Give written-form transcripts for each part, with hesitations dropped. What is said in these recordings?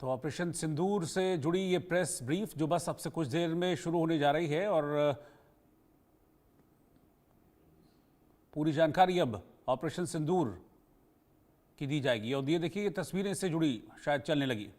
तो ऑपरेशन सिंदूर से जुड़ी ये प्रेस ब्रीफ जो बस अब से कुछ देर में शुरू होने जा रही है और पूरी जानकारी अब ऑपरेशन सिंदूर की दी जाएगी। और ये देखिए, ये तस्वीरें इससे जुड़ी शायद चलने लगी।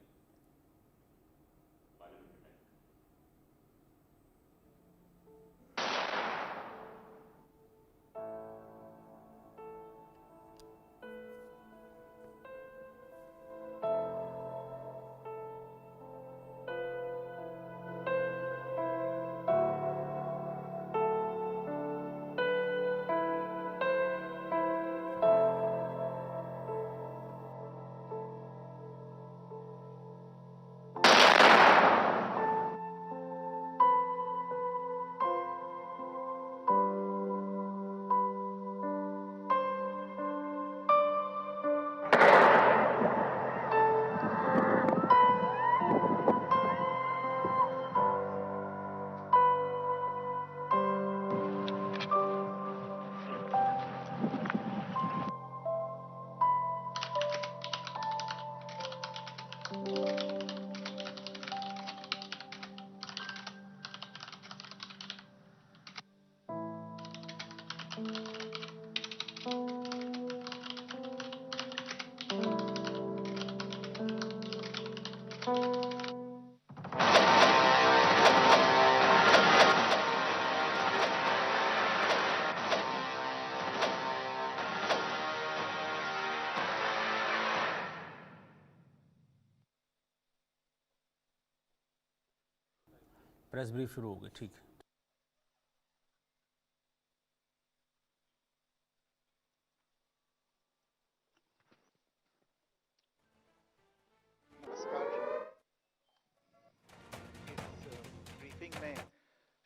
प्रेस ब्रीफ शुरू हो गई। ठीक है। इस ब्रीफिंग में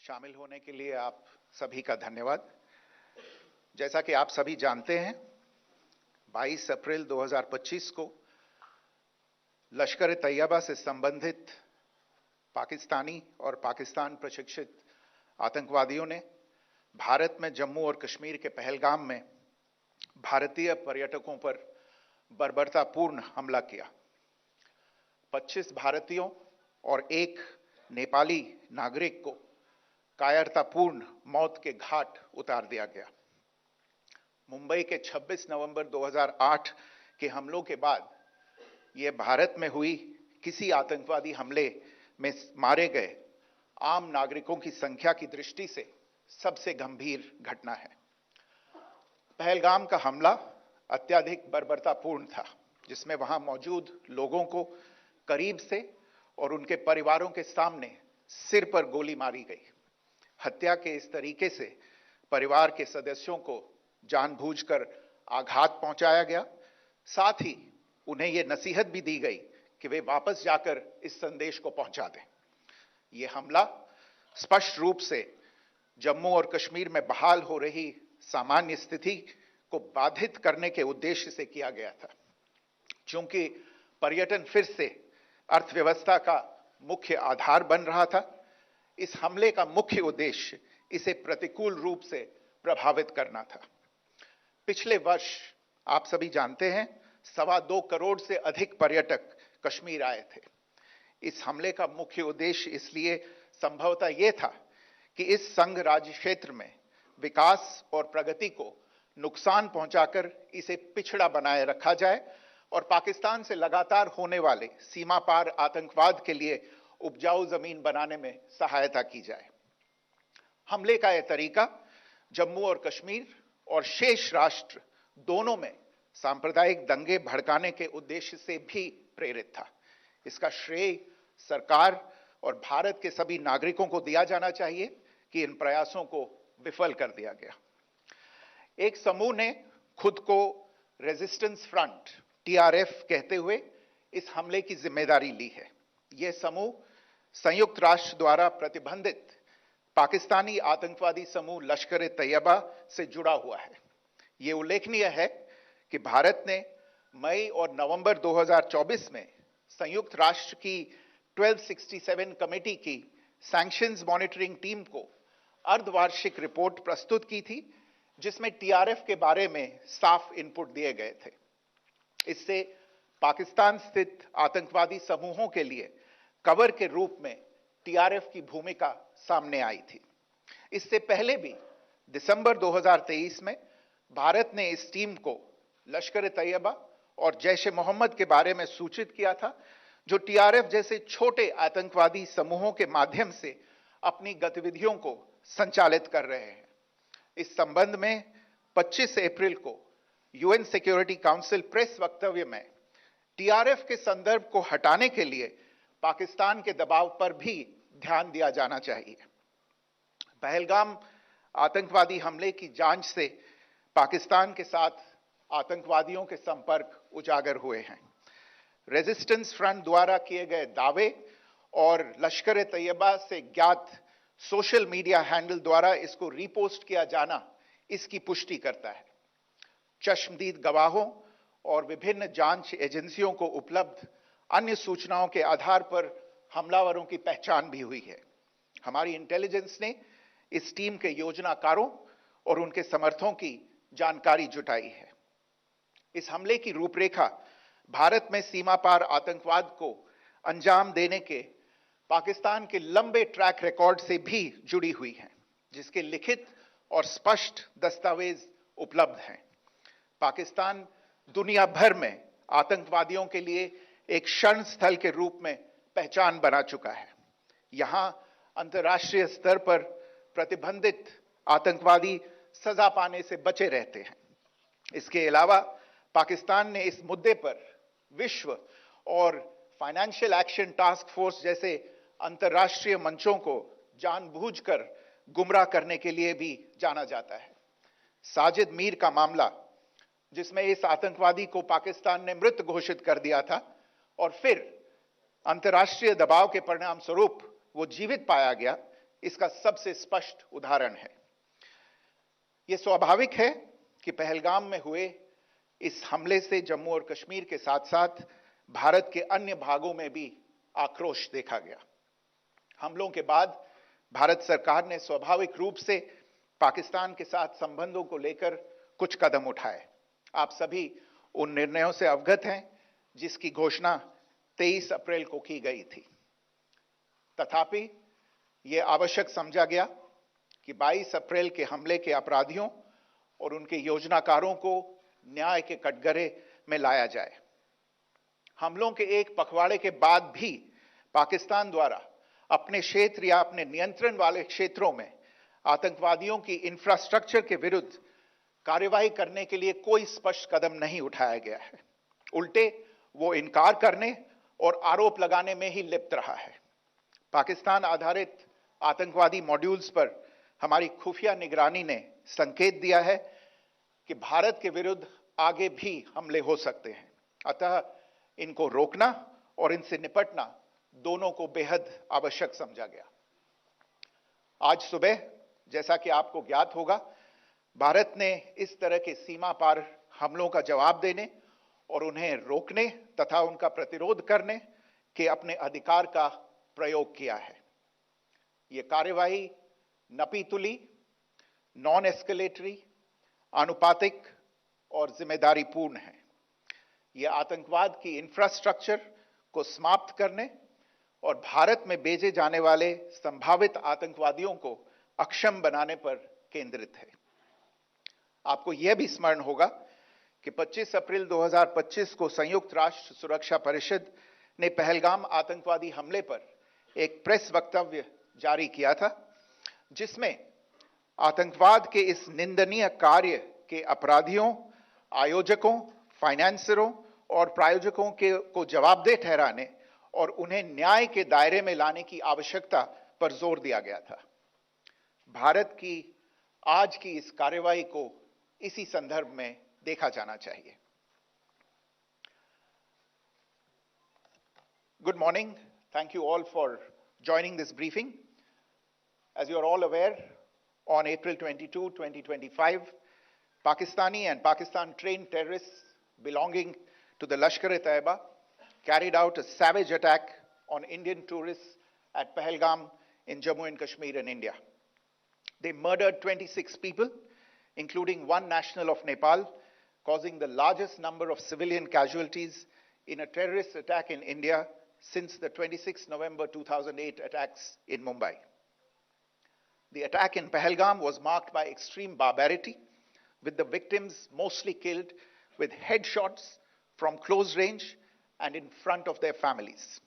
शामिल होने के लिए आप सभी का धन्यवाद। जैसा कि आप सभी जानते हैं, 22 अप्रैल 2025 को लश्कर-ए-तैयबा से संबंधित पाकिस्तानी और पाकिस्तान प्रशिक्षित आतंकवादियों ने भारत में जम्मू और कश्मीर के पहलगाम में भारतीय पर्यटकों पर बर्बरतापूर्ण हमला किया। 25 भारतीयों और एक नेपाली नागरिक को कायरतापूर्ण मौत के घाट उतार दिया गया। मुंबई के 26 नवंबर 2008 के हमलों के बाद यह भारत में हुई किसी आतंकवादी हमले में मारे गए आम नागरिकों की संख्या की दृष्टि से सबसे गंभीर घटना है। पहलगाम का हमला अत्यधिक बर्बरतापूर्ण था, जिसमें वहां मौजूद लोगों को करीब से और उनके परिवारों के सामने सिर पर गोली मारी गई। हत्या के इस तरीके से परिवार के सदस्यों को जानबूझकर आघात पहुंचाया गया। साथ ही उन्हें यह नसीहत भी दी गई कि वे वापस जाकर इस संदेश को पहुंचा दें। यह हमला स्पष्ट रूप से जम्मू और कश्मीर में बहाल हो रही सामान्य स्थिति को बाधित करने के उद्देश्य से किया गया था। चूंकि पर्यटन फिर से अर्थव्यवस्था का मुख्य आधार बन रहा था, इस हमले का मुख्य उद्देश्य इसे प्रतिकूल रूप से प्रभावित करना था। पिछले वर्ष आप सभी जानते हैं, 2.25 करोड़ से अधिक पर्यटक कश्मीर आए थे। इस हमले का मुख्य उद्देश्य इसलिए संभवतः यह था कि इस संघ राज्य क्षेत्र में विकास और प्रगति को नुकसान पहुंचाकर इसे पिछड़ा बनाए रखा जाए और पाकिस्तान से लगातार होने वाले सीमा पार आतंकवाद के लिए उपजाऊ जमीन बनाने में सहायता की जाए। हमले का यह तरीका जम्मू और कश्मीर और शेष राष्ट्र दोनों में सांप्रदायिक दंगे भड़काने के उद्देश्य से भी प्रेरित था। इसका श्रेय सरकार और भारत के सभी नागरिकों को दिया जाना चाहिए कि इन प्रयासों को विफल कर दिया गया। एक समूह ने खुद को रेजिस्टेंस फ्रंट टीआरएफ कहते हुए इस हमले की जिम्मेदारी ली है। यह समूह संयुक्त राष्ट्र द्वारा प्रतिबंधित पाकिस्तानी आतंकवादी समूह लश्कर-ए-तैयबा से जुड़ा हुआ है। यह उल्लेखनीय है कि भारत ने मई और नवंबर 2024 में संयुक्त राष्ट्र की 1267 कमेटी की सैंक्शंस मॉनिटरिंग टीम को अर्धवार्षिक रिपोर्ट प्रस्तुत की थी, जिसमें टीआरएफ के बारे में साफ इनपुट दिए गए थे। इससे पाकिस्तान स्थित आतंकवादी समूहों के लिए कवर के रूप में टीआरएफ की भूमिका सामने आई थी। इससे पहले भी दिसंबर 2023 में भारत ने इस टीम को लश्कर-ए-तैयबा और जैश-ए-मोहम्मद के बारे में सूचित किया था, जो टीआरएफ जैसे छोटे आतंकवादी समूहों के माध्यम से अपनी गतिविधियों को संचालित कर रहे हैं। इस संबंध में 25 अप्रैल को यूएन सिक्योरिटी काउंसिल प्रेस वक्तव्य में टीआरएफ के संदर्भ को हटाने के लिए पाकिस्तान के दबाव पर भी ध्यान दिया जाना चाहिए। पहलगाम आतंकवादी हमले की जांच से पाकिस्तान के साथ आतंकवादियों के संपर्क उजागर हुए हैं। रेजिस्टेंस फ्रंट द्वारा किए गए दावे और लश्कर-ए-तैयबा से ज्ञात सोशल मीडिया हैंडल द्वारा इसको रीपोस्ट किया जाना इसकी पुष्टि करता है। चश्मदीद गवाहों और विभिन्न जांच एजेंसियों को उपलब्ध अन्य सूचनाओं के आधार पर हमलावरों की पहचान भी हुई है। हमारी इंटेलिजेंस ने इस टीम के योजनाकारों और उनके समर्थकों की जानकारी जुटाई है। इस हमले की रूपरेखा भारत में सीमा पार आतंकवाद को अंजाम देने के पाकिस्तान के लंबे ट्रैक रिकॉर्ड से भी जुड़ी हुई है, जिसके लिखित और स्पष्ट दस्तावेज उपलब्ध हैं। पाकिस्तान दुनिया भर में आतंकवादियों के लिए एक शरण स्थल के रूप में पहचान बना चुका है। यहां अंतर्राष्ट्रीय स्तर पर प्रतिबंधित आतंकवादी सजा पाने से बचे रहते हैं। इसके अलावा पाकिस्तान ने इस मुद्दे पर विश्व और फाइनेंशियल एक्शन टास्क फोर्स जैसे अंतर्राष्ट्रीय मंचों को जानबूझकर गुमराह करने के लिए भी जाना जाता है। साजिद मीर का मामला, जिसमें इस आतंकवादी को पाकिस्तान ने मृत घोषित कर दिया था और फिर अंतर्राष्ट्रीय दबाव के परिणाम स्वरूप वो जीवित पाया गया, इसका सबसे स्पष्ट उदाहरण है। यह स्वाभाविक है कि पहलगाम में हुए इस हमले से जम्मू और कश्मीर के साथ साथ भारत के अन्य भागों में भी आक्रोश देखा गया। हमलों के बाद भारत सरकार ने स्वाभाविक रूप से पाकिस्तान के साथ संबंधों को लेकर कुछ कदम उठाए। आप सभी उन निर्णयों से अवगत हैं जिसकी घोषणा 23 अप्रैल को की गई थी। तथापि यह आवश्यक समझा गया कि 22 अप्रैल के हमले के अपराधियों और उनके योजनाकारों को न्याय के कटघरे में लाया जाए। हमलों के एक पखवाड़े के बाद भी पाकिस्तान द्वारा अपने क्षेत्र या अपने नियंत्रण वाले क्षेत्रों में आतंकवादियों की इंफ्रास्ट्रक्चर के विरुद्ध कार्यवाही करने के लिए कोई स्पष्ट कदम नहीं उठाया गया है। उल्टे वो इनकार करने और आरोप लगाने में ही लिप्त रहा है। पाकिस्तान आधारित आतंकवादी मॉड्यूल्स पर हमारी खुफिया निगरानी ने संकेत दिया है कि भारत के विरुद्ध आगे भी हमले हो सकते हैं। अतः इनको रोकना और इनसे निपटना दोनों को बेहद आवश्यक समझा गया। आज सुबह, जैसा कि आपको ज्ञात होगा, भारत ने इस तरह के सीमा पार हमलों का जवाब देने और उन्हें रोकने तथा उनका प्रतिरोध करने के अपने अधिकार का प्रयोग किया है। यह कार्यवाही नपीतुली, नॉन एस्केलेटरी, आनुपातिक और जिम्मेदारीपूर्ण है। यह आतंकवाद की इंफ्रास्ट्रक्चर को समाप्त करने और भारत में भेजे जाने वाले संभावित आतंकवादियों को अक्षम बनाने पर केंद्रित है। आपको यह भी स्मरण होगा कि 25 अप्रैल 2025 को संयुक्त राष्ट्र सुरक्षा परिषद ने पहलगाम आतंकवादी हमले पर एक प्रेस वक्तव्य जारी किया था, जिसमें आतंकवाद के इस निंदनीय कार्य के अपराधियों, आयोजकों, फाइनेंसरों और प्रायोजकों को जवाबदेह ठहराने और उन्हें न्याय के दायरे में लाने की आवश्यकता पर जोर दिया गया था। भारत की आज की इस कार्रवाई को इसी संदर्भ में देखा जाना चाहिए। Good morning. Thank you all for joining this briefing. As you are all aware, on April 22, 2025, Pakistani and Pakistan-trained terrorists belonging to the Lashkar-e-Taiba carried out a savage attack on Indian tourists at Pahalgam in Jammu and Kashmir in India. They murdered 26 people, including one national of Nepal, causing the largest number of civilian casualties in a terrorist attack in India since the 26 November 2008 attacks in Mumbai. The attack in Pahalgam was marked by extreme barbarity, with the victims mostly killed with headshots from close range and in front of their families.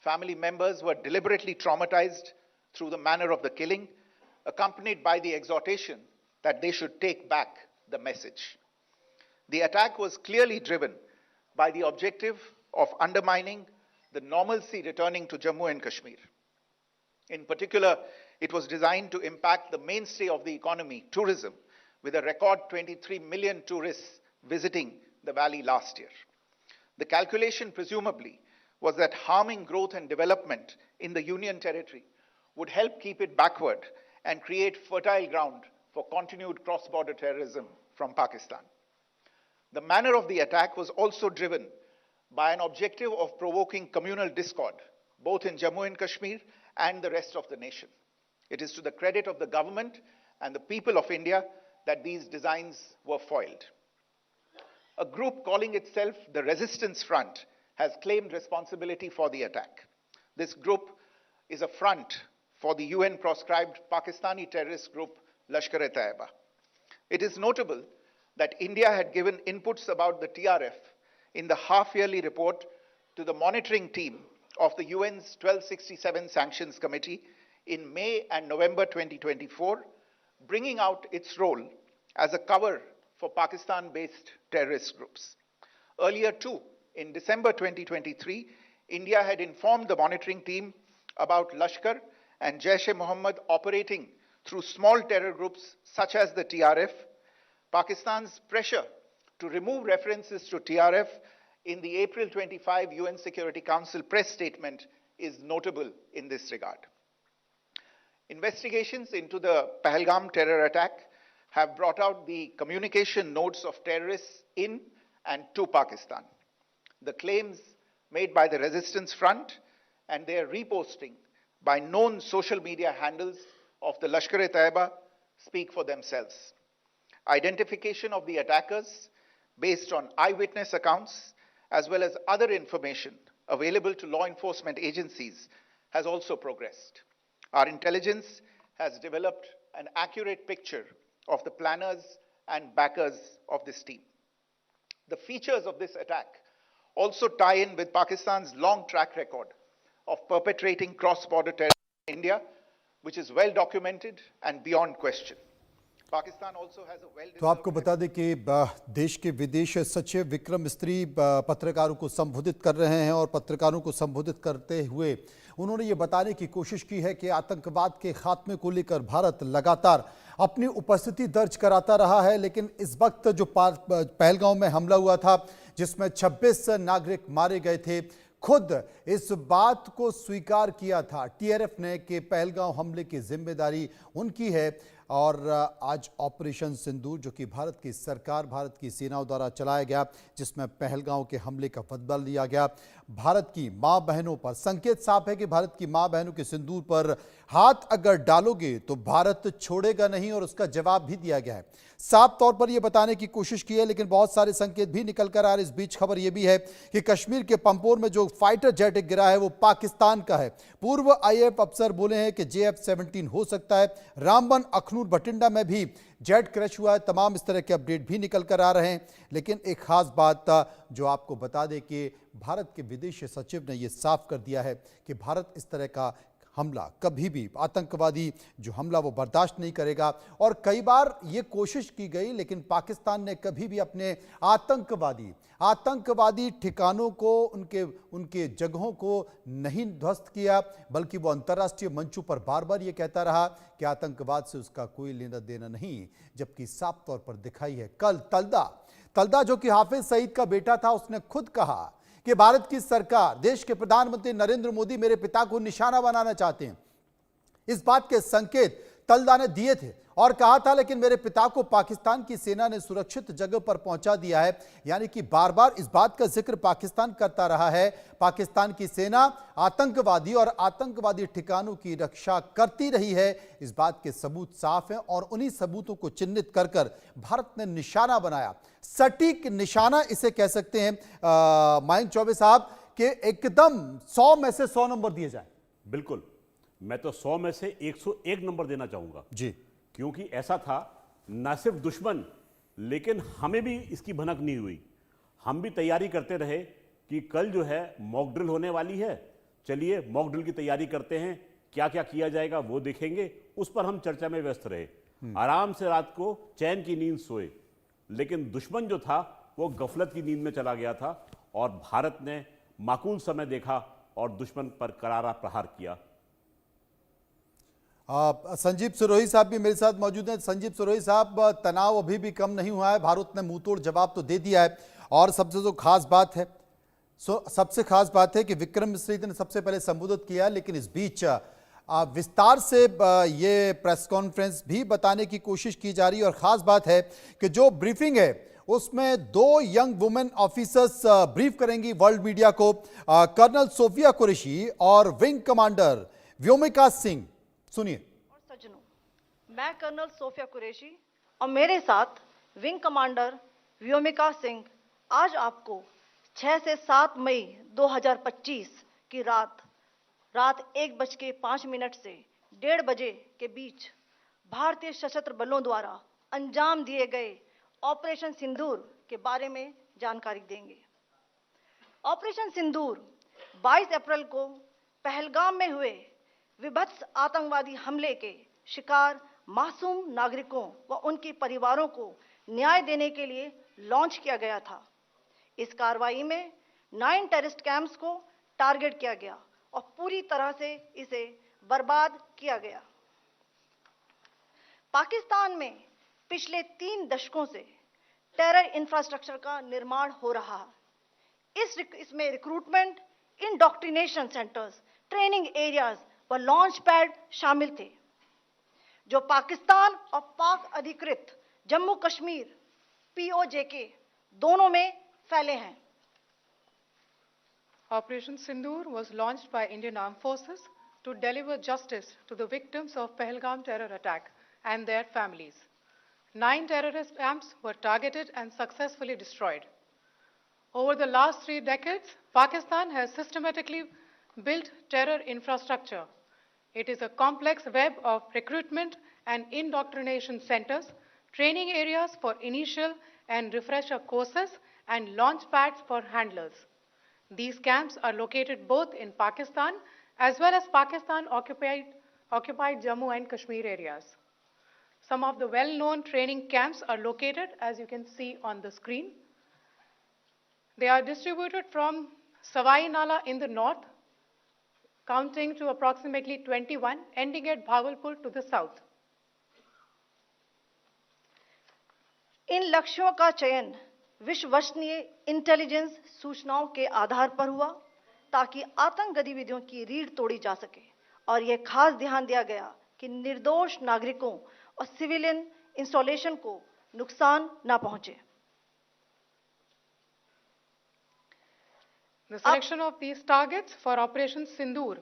Family members were deliberately traumatized through the manner of the killing, accompanied by the exhortation that they should take back the message. The attack was clearly driven by the objective of undermining the normalcy returning to Jammu and Kashmir. In particular, it was designed to impact the mainstay of the economy, tourism, with a record 23 million tourists visiting the valley last year. The calculation, presumably, was that harming growth and development in the Union Territory would help keep it backward and create fertile ground for continued cross-border terrorism from Pakistan. The manner of the attack was also driven by an objective of provoking communal discord, both in Jammu and Kashmir and the rest of the nation. It is to the credit of the government and the people of India that these designs were foiled. A group calling itself the Resistance Front has claimed responsibility for the attack. This group is a front for the UN-proscribed Pakistani terrorist group Lashkar-e-Taiba. It is notable that India had given inputs about the TRF in the half-yearly report to the monitoring team of the UN's 1267 Sanctions Committee in May and November 2024, bringing out its role as a cover for Pakistan-based terrorist groups. Earlier too, in December 2023, India had informed the monitoring team about Lashkar and Jaish-e-Mohammed operating through small terror groups such as the TRF. Pakistan's pressure to remove references to TRF in the April 25 UN Security Council press statement is notable in this regard. Investigations into the Pahalgam terror attack have brought out the communication notes of terrorists in and to Pakistan. The claims made by the Resistance Front and their reposting by known social media handles of the Lashkar-e-Taiba speak for themselves. Identification of the attackers based on eyewitness accounts as well as other information available to law enforcement agencies has also progressed. Our intelligence has developed an accurate picture of the planners and backers of this team. The features of this attack also tie in with Pakistan's long track record of perpetrating cross-border terror in India, which is well documented and beyond question. Pakistan also has a well-deserved... तो आपको बता दें कि देश के विदेश सचिव विक्रम मिस्त्री पत्रकारों को संबोधित कर रहे हैं और पत्रकारों को संबोधित करते हुए उन्होंने ये बताने की कोशिश की है कि आतंकवाद के खात्मे को लेकर भारत लगातार अपनी उपस्थिति दर्ज कराता रहा है, लेकिन इस वक्त जो पहलगांव में हमला हुआ था जिसमें 26 नागरिक मारे गए थे, खुद इस बात को स्वीकार किया था टीआरएफ ने कि पहलगांव हमले की जिम्मेदारी उनकी है। और आज ऑपरेशन सिंदूर जो कि भारत की सरकार, भारत की सेनाओं द्वारा चलाया गया, जिसमें पहलगांव के हमले का बदला लिया गया, भारत की मां बहनों पर संकेत साफ है कि भारत की मां बहनों के सिंदूर पर हाथ अगर डालोगे तो भारत छोड़ेगा नहीं, और उसका जवाब भी दिया गया है। साफ तौर पर यह बताने की कोशिश की है, लेकिन बहुत सारे संकेत भी निकल कर आ रहे। इस बीच खबर यह भी है कि कश्मीर के पंपोर में जो फाइटर जेट गिरा है वो पाकिस्तान का है। पूर्व आईएएफ अफसर बोले हैं कि JF-17 हो सकता है। रामबन अखनूर बठिंडा में भी जेट क्रैश हुआ है। तमाम इस तरह के अपडेट भी निकल कर आ रहे हैं, लेकिन एक खास बात जो आपको बता दें कि भारत के विदेश सचिव ने यह साफ कर दिया है कि भारत इस तरह का हमला कभी भी, आतंकवादी जो हमला वो बर्दाश्त नहीं करेगा। और कई बार ये कोशिश की गई, लेकिन पाकिस्तान ने कभी भी अपने आतंकवादी ठिकानों को, उनके जगहों को नहीं ध्वस्त किया, बल्कि वो अंतर्राष्ट्रीय मंचों पर बार बार ये कहता रहा कि आतंकवाद से उसका कोई लेना देना नहीं, जबकि साफ तौर पर दिखाई है। कल तलदा जो कि हाफिज सईद का बेटा था, उसने खुद कहा कि भारत की सरकार, देश के प्रधानमंत्री नरेंद्र मोदी मेरे पिता को निशाना बनाना चाहते हैं। इस बात के संकेत तलदाने दिए थे और कहा था लेकिन मेरे पिता को पाकिस्तान की सेना ने सुरक्षित जगह पर पहुंचा दिया है। यानी कि बार बार इस बात का जिक्र पाकिस्तान करता रहा है। पाकिस्तान की सेना आतंकवादी और आतंकवादी ठिकानों की रक्षा करती रही है। इस बात के सबूत साफ हैं और उन्हीं सबूतों को चिन्हित कर कर भारत ने निशाना बनाया, सटीक निशाना इसे कह सकते हैं मयंक चौबे साहब, कि एकदम 100 में से 100 नंबर दिए जाए। बिल्कुल, मैं तो 100 में से 101 नंबर देना चाहूंगा जी, क्योंकि ऐसा था, न सिर्फ दुश्मन लेकिन हमें भी इसकी भनक नहीं हुई। हम भी तैयारी करते रहे कि कल जो है मॉक ड्रिल होने वाली है, चलिए मॉक ड्रिल की तैयारी करते हैं, क्या क्या किया जाएगा वो देखेंगे। उस पर हम चर्चा में व्यस्त रहे, आराम से रात को चैन की नींद सोए। लेकिन दुश्मन जो था वो गफलत की नींद में चला गया था और भारत ने माकूल समय देखा और दुश्मन पर करारा प्रहार किया। संजीव सिरोही साहब भी मेरे साथ मौजूद हैं। संजीव सिरोही साहब, तनाव अभी भी कम नहीं हुआ है, भारत ने मुंहतोड़ जवाब तो दे दिया है और सबसे जो खास बात है सबसे खास बात है कि विक्रम मिश्री ने सबसे पहले संबोधित किया, लेकिन इस बीच विस्तार से ये प्रेस कॉन्फ्रेंस भी बताने की कोशिश की जा रही है और खास बात है कि जो ब्रीफिंग है उसमें 2 यंग वुमेन ऑफिसर्स ब्रीफ करेंगी वर्ल्ड मीडिया को, कर्नल सोफिया कुरैशी और विंग कमांडर व्योमिका सिंह। सुनिए। और सज्जनों, मैं कर्नल सोफिया कुरैशी और मेरे साथ विंग कमांडर व्योमिका सिंह आज आपको 6 से 7 मई 2025 की रात 1:05 से 1:30 बजे के बीच भारतीय सशस्त्र बलों द्वारा अंजाम दिए गए ऑपरेशन सिंदूर के बारे में जानकारी देंगे। ऑपरेशन सिंदूर 22 अप्रैल को पहलगाम में हुए विभत्स आतंकवादी हमले के शिकार मासूम नागरिकों व उनके परिवारों को न्याय देने के लिए लॉन्च किया गया था। इस कार्रवाई में 9 टेररिस्ट कैंप्स को टारगेट किया गया और पूरी तरह से इसे बर्बाद किया गया। पाकिस्तान में पिछले 3 दशकों से टेरर इंफ्रास्ट्रक्चर का निर्माण हो रहा है। इसमें recruitment, indoctrination centres, training areas व लॉन्च पैड शामिल थे, जो पाकिस्तान और पाक अधिकृत जम्मू कश्मीर POJK दोनों में फैले हैं। Operation Sindoor was launched by Indian Armed Forces to deliver justice to the victims of Pahalgam terror attack and their families. 9 terrorist camps were targeted and successfully destroyed. Over the last 3 decades, Pakistan has systematically built terror infrastructure. It is a complex web of recruitment and indoctrination centers, training areas for initial and refresher courses, and launch pads for handlers. These camps are located both in Pakistan as well as Pakistan-occupied Jammu and Kashmir areas. Some of the well-known training camps are located, as you can see on the screen. They are distributed from Savai Nala in the north, counting to approximately 21, ending at Bhagalpur to the south. इन लक्ष्यों का चयन विश्वसनीय intelligence सूचनाओं के आधार पर हुआ ताकि आतंक गतिविधियों की रीढ़ तोड़ी जा सके और यह खास ध्यान दिया गया कि निर्दोष नागरिकों और सिविलियन इंस्टॉलेशन को नुकसान न पहुंचे। The selection of these targets for Operation Sindoor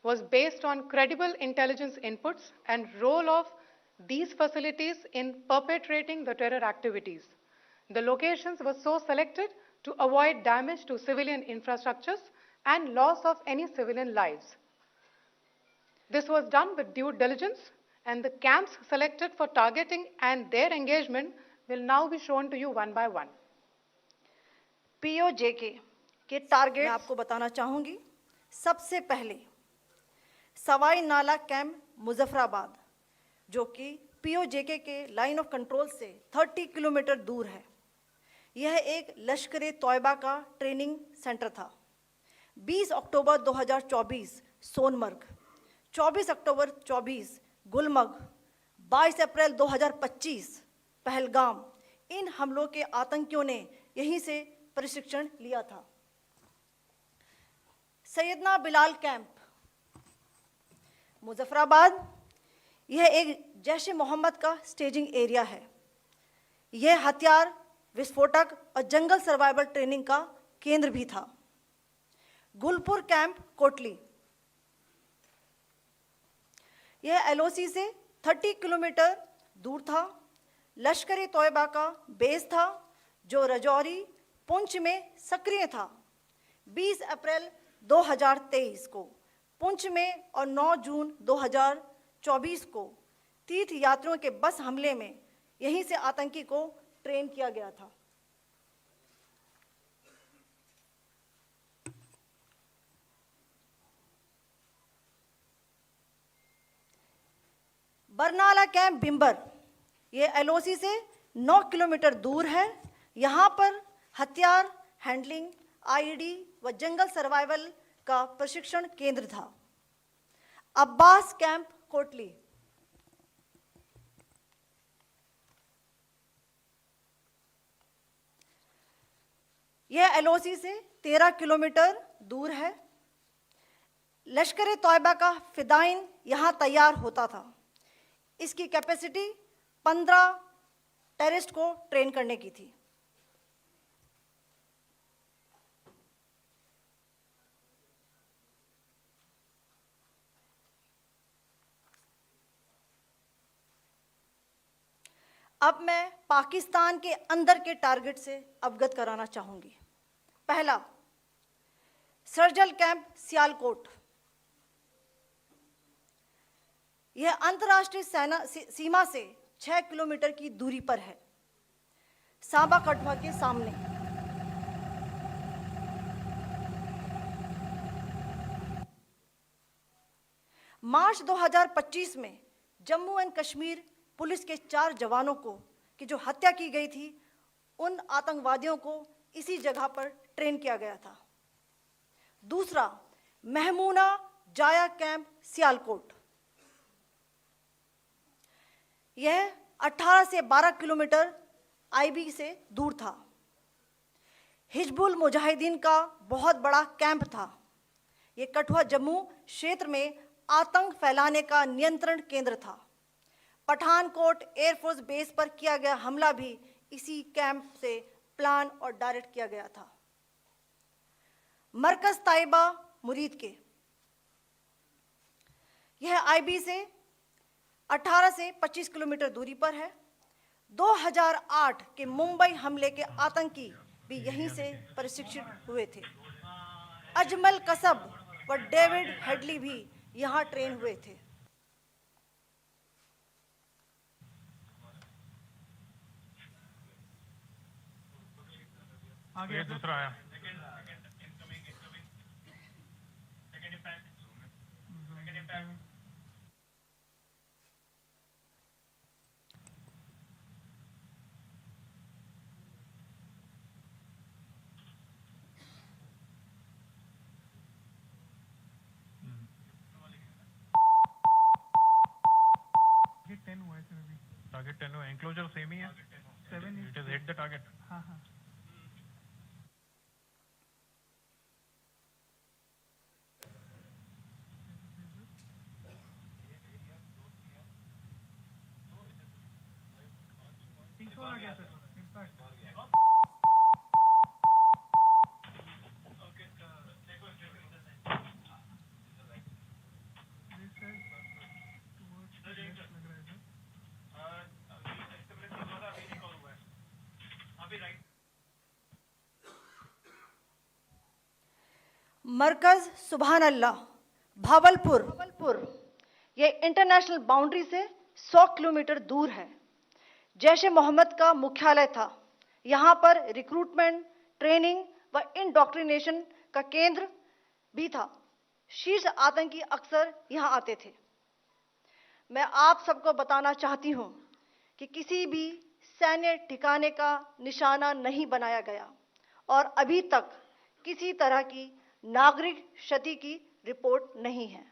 was based on credible intelligence inputs and role of these facilities in perpetrating the terror activities. The locations were so selected to avoid damage to civilian infrastructures and loss of any civilian lives. This was done with due diligence, and the camps selected for targeting and their engagement will now be shown to you one by one. POJK के target मैं आपको बताना चाहूंगी। सबसे पहले सवाई नाला camp Muzaffarabad, जो कि POJK के लाइन ऑफ कंट्रोल से 30 किलोमीटर दूर है। यह एक लश्कर तौयबा का ट्रेनिंग सेंटर था। 20 अक्टूबर 2024 सोनमर्ग, 24 अक्टूबर 24 गुलमर्ग, 22 अप्रैल 2025 पहलगाम, इन हमलों के आतंकियों ने यहीं से प्रशिक्षण लिया था। सैयदना बिलाल कैंप मुजफ्फराबाद, यह एक जैश ए मोहम्मद का स्टेजिंग एरिया है। यह हथियार, विस्फोटक और जंगल सर्वाइवल ट्रेनिंग का केंद्र भी था। गुलपुर कैंप कोटली, यह एलओसी से 30 किलोमीटर दूर था। लश्कर ए तोयबा का बेस था जो रजौरी, पुंछ में सक्रिय था। 20 अप्रैल 2023 को पुंछ में और 9 जून 2024 को तीर्थ यात्रियों के बस हमले में यहीं से आतंकी को ट्रेन किया गया था। बरनाला कैंप बिंबर, ये एलओसी से 9 किलोमीटर दूर है। यहाँ पर हथियार, हैंडलिंग, आईईडी व जंगल सर्वाइवल का प्रशिक्षण केंद्र था। अब्बास कैंप कोटली, यह एलओसी से 13 किलोमीटर दूर है। लश्कर ए तोयबा का फिदाइन यहाँ तैयार होता था। इसकी कैपेसिटी 15 टेररिस्ट को ट्रेन करने की थी। अब मैं पाकिस्तान के अंदर के टारगेट से अवगत कराना चाहूंगी। पहला, सर्जल कैंप सियालकोट। यह अंतर्राष्ट्रीय सीमा से 6 किलोमीटर की दूरी पर है, सांबा कठवा के सामने। मार्च 2025 में जम्मू एंड कश्मीर पुलिस के 4 जवानों को की जो हत्या की गई थी, उन आतंकवादियों को इसी जगह पर ट्रेन किया गया था। दूसरा, महमूना जाया कैंप सियालकोट। यह 18 से 12 किलोमीटर आईबी से दूर था। हिजबुल मुजाहिदीन का बहुत बड़ा कैंप था। यह कठुआ जम्मू क्षेत्र में आतंक फैलाने का नियंत्रण केंद्र था। पठानकोट एयरफोर्स बेस पर किया गया हमला भी इसी कैंप से प्लान और डायरेक्ट किया गया था। मरकज ताइबा मुरीद के, यह आईबी से 18 से 25 किलोमीटर दूरी पर है। 2008 के मुंबई हमले के आतंकी भी यहीं से प्रशिक्षित हुए थे। अजमल कसब व डेविड हेडली भी यहां ट्रेन हुए थे। आगे दूसरा आया। टारगेट 10 हुआ, एंक्लोजर सेम ही है। 7 it is hit the target. हाँ हाँ। आ गया सर, इम्पैक्ट मरकज सुभान अल्लाह भावलपुर, ये इंटरनेशनल बाउंड्री से 100 किलोमीटर दूर है। जैश ए मोहम्मद का मुख्यालय था। यहाँ पर रिक्रूटमेंट, ट्रेनिंग व इंडोक्ट्रिनेशन का केंद्र भी था। शीर्ष आतंकी अक्सर यहाँ आते थे। मैं आप सबको बताना चाहती हूँ कि किसी भी सैन्य ठिकाने का निशाना नहीं बनाया गया और अभी तक किसी तरह की नागरिक क्षति की रिपोर्ट नहीं है।